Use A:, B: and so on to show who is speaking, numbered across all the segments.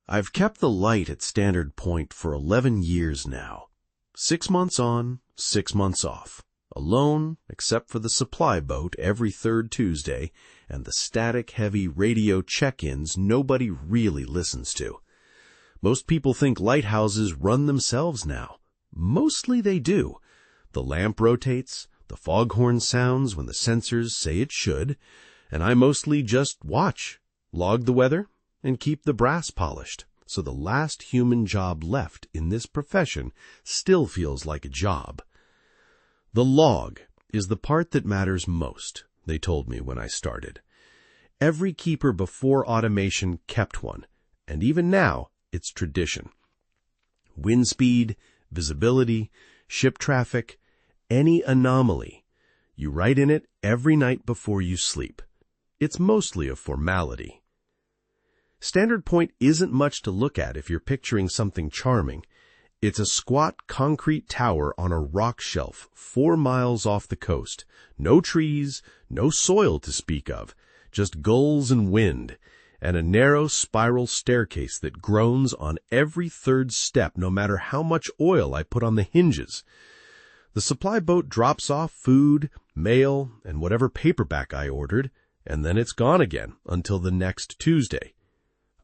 A: I've kept the light at Stannard Point for 11 years now. 6 months on, 6 months off. Alone, except for the supply boat every third Tuesday, and the static-heavy radio check-ins nobody really listens to. Most people think lighthouses run themselves now. Mostly they do. The lamp rotates, the foghorn sounds when the sensors say it should, and I mostly just watch, log the weather, and keep the brass polished, so the last human job left in this profession still feels like a job. The log is the part that matters most, they told me when I started. Every keeper before automation kept one, and even now it's tradition. Wind speed, visibility, ship traffic, any anomaly. You write in it every night before you sleep. It's mostly a formality. Stannard Point isn't much to look at if you're picturing something charming. It's a squat concrete tower on a rock shelf 4 miles off the coast. No trees, no soil to speak of, just gulls and wind, and a narrow spiral staircase that groans on every third step no matter how much oil I put on the hinges. The supply boat drops off food, mail, and whatever paperback I ordered, and then it's gone again until the next Tuesday.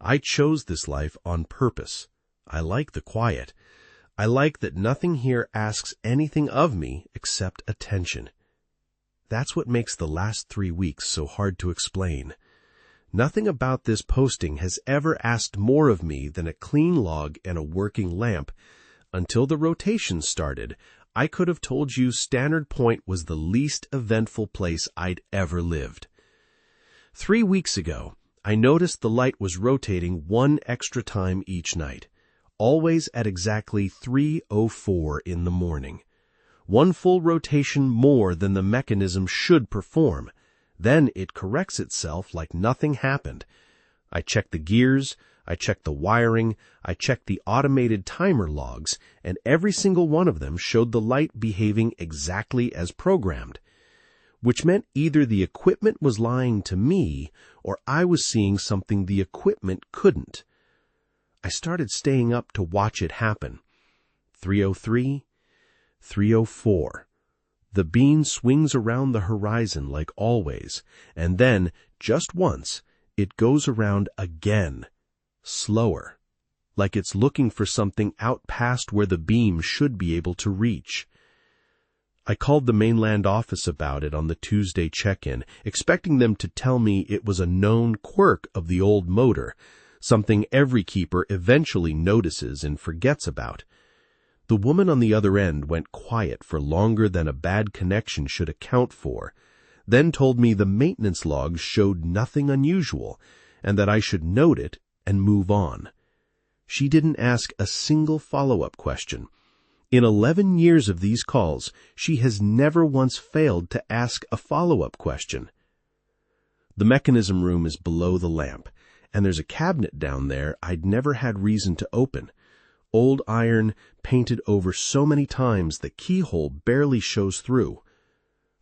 A: I chose this life on purpose. I like the quiet. I like that nothing here asks anything of me except attention. That's what makes the last 3 weeks so hard to explain. Nothing about this posting has ever asked more of me than a clean log and a working lamp. Until the rotation started, I could have told you Stannard Point was the least eventful place I'd ever lived. 3 weeks ago, I noticed the light was rotating 1 extra time each night, always at exactly 3:04 in the morning. 1 full rotation more than the mechanism should perform. Then it corrects itself like nothing happened. I checked the gears, I checked the wiring, I checked the automated timer logs, and every single one of them showed the light behaving exactly as programmed, which meant either the equipment was lying to me or I was seeing something the equipment couldn't. I started staying up to watch it happen. 3:03, 3:04. The beam swings around the horizon like always, and then, just once, it goes around again, slower, like it's looking for something out past where the beam should be able to reach. I called the mainland office about it on the Tuesday check-in, expecting them to tell me it was a known quirk of the old motor, something every keeper eventually notices and forgets about. The woman on the other end went quiet for longer than a bad connection should account for, then told me the maintenance logs showed nothing unusual, and that I should note it and move on. She didn't ask a single follow-up question. In 11 years of these calls, she has never once failed to ask a follow-up question. The mechanism room is below the lamp, and there's a cabinet down there I'd never had reason to open. Old iron, painted over so many times the keyhole barely shows through.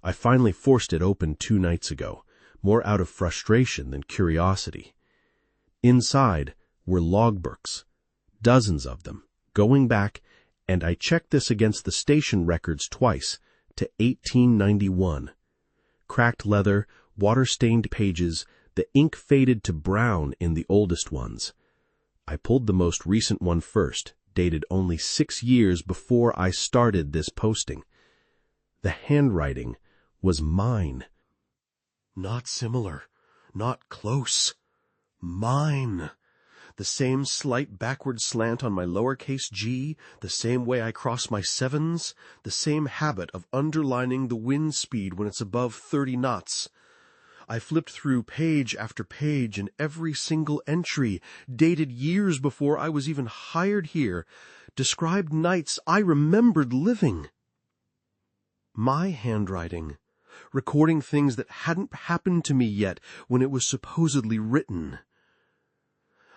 A: I finally forced it open 2 nights ago, more out of frustration than curiosity. Inside were logbooks, dozens of them, going back, and I checked this against the station records twice, to 1891. Cracked leather, water-stained pages, the ink faded to brown in the oldest ones. I pulled the most recent one first, dated only 6 years before I started this posting. The handwriting was mine. Not similar, not close. Mine. The same slight backward slant on my lowercase g, the same way I cross my sevens, the same habit of underlining the wind speed when it's above 30 knots. I flipped through page after page, and every single entry, dated years before I was even hired here, described nights I remembered living. My handwriting, recording things that hadn't happened to me yet when it was supposedly written.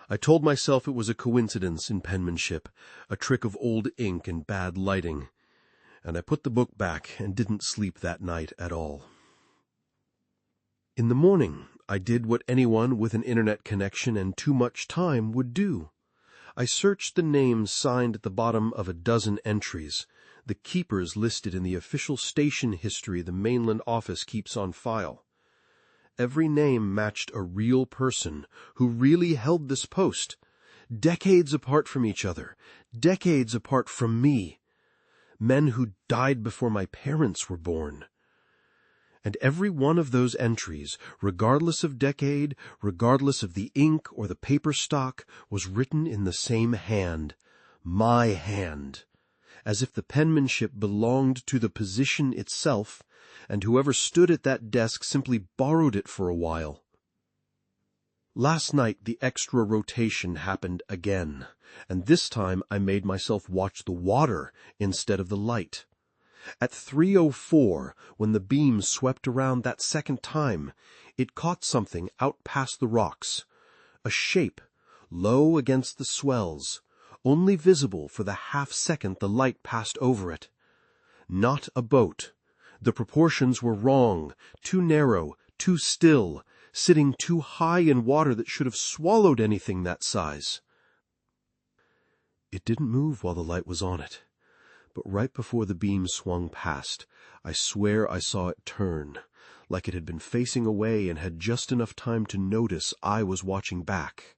A: I told myself it was a coincidence in penmanship, a trick of old ink and bad lighting, and I put the book back and didn't sleep that night at all. In the morning, I did what anyone with an internet connection and too much time would do.
B: I searched the names signed at the bottom of a dozen entries, the keepers listed in the official station history the mainland office keeps on file. Every name matched a real person who really held this post, decades apart from each other, decades apart from me, men who died before my parents were born. And every one of those entries, regardless of decade, regardless of the ink or the paper stock, was written in the same hand, my hand, as if the penmanship belonged to the position itself, and whoever stood at that desk simply borrowed it for a while. Last night the extra rotation happened again, and this time I made myself watch the water instead of the light. At 3:04, when the beam swept around that second time, it caught something out past the rocks, a shape, low against the swells, only visible for the half-second the light passed over it. Not a boat. The proportions were wrong, too narrow, too still, sitting too high in water that should have swallowed anything that size. It didn't move while the light was on it, but right before the beam swung past, I swear I saw it turn, like it had been facing away and had just enough time to notice I was watching back.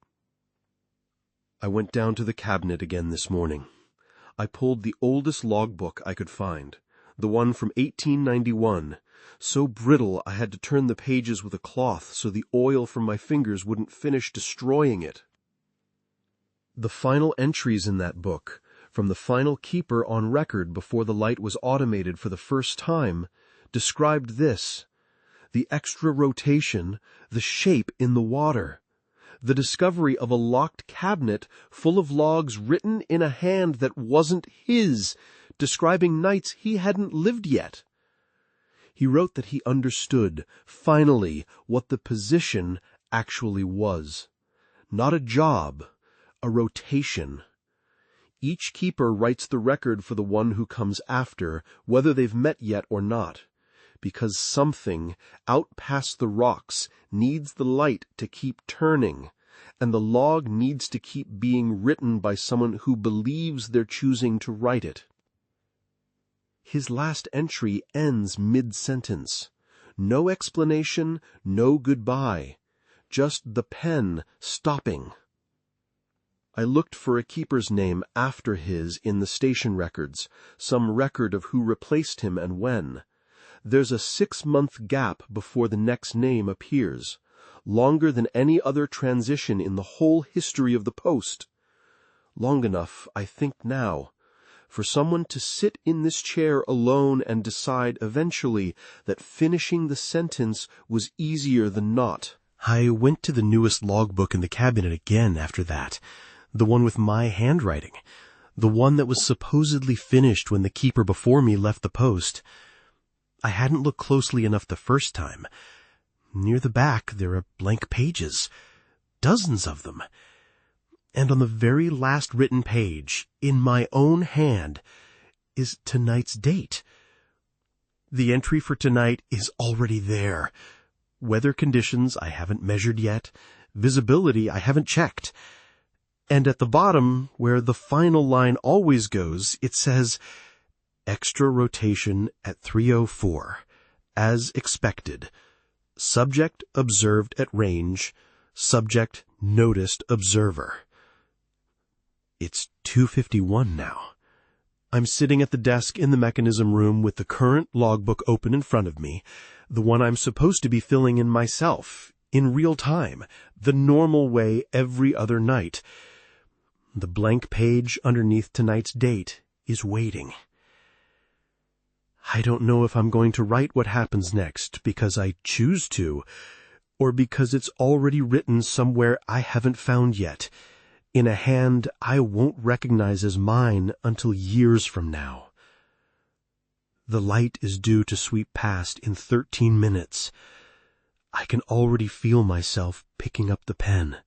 B: I went down to the cabinet again this morning. I pulled the oldest logbook I could find, the one from 1891, so brittle I had to turn the pages with a cloth so the oil from my fingers wouldn't finish destroying it. The final entries in that book, from the final keeper on record before the light was automated for the first time, described this: the extra rotation, the shape in the water, the discovery of a locked cabinet full of logs written in a hand that wasn't his, describing nights he hadn't lived yet. He wrote that he understood, finally, what the position actually was. Not a job, a rotation. Each keeper writes the record for the one who comes after, whether they've met yet or not, because something out past the rocks needs the light to keep turning, and the log needs to keep being written by someone who believes they're choosing to write it. His last entry ends mid-sentence. No explanation, no goodbye, just the pen stopping. I looked for a keeper's name after his in the station records, some record of who replaced him and when. There's a 6-month gap before the next name appears, longer than any other transition in the whole history of the post. Long enough, I think now, for someone to sit in this chair alone and decide eventually that finishing the sentence was easier than not.
A: I went to the newest logbook in the cabinet again after that, the one with my handwriting, the one that was supposedly finished when the keeper before me left the post. I hadn't looked closely enough the first time. Near the back there are blank pages, dozens of them. And on the very last written page, in my own hand, is tonight's date. The entry for tonight is already there. Weather conditions I haven't measured yet. Visibility I haven't checked. And at the bottom, where the final line always goes, it says, extra rotation at 3:04, as expected. Subject observed at range. Subject noticed observer. It's 2:51 now. I'm sitting at the desk in the mechanism room with the current logbook open in front of me, the one I'm supposed to be filling in myself, in real time, the normal way every other night. The blank page underneath tonight's date is waiting. I don't know if I'm going to write what happens next because I choose to, or because it's already written somewhere I haven't found yet, in a hand I won't recognize as mine until years from now. The light is due to sweep past in 13 minutes. I can already feel myself picking up the pen.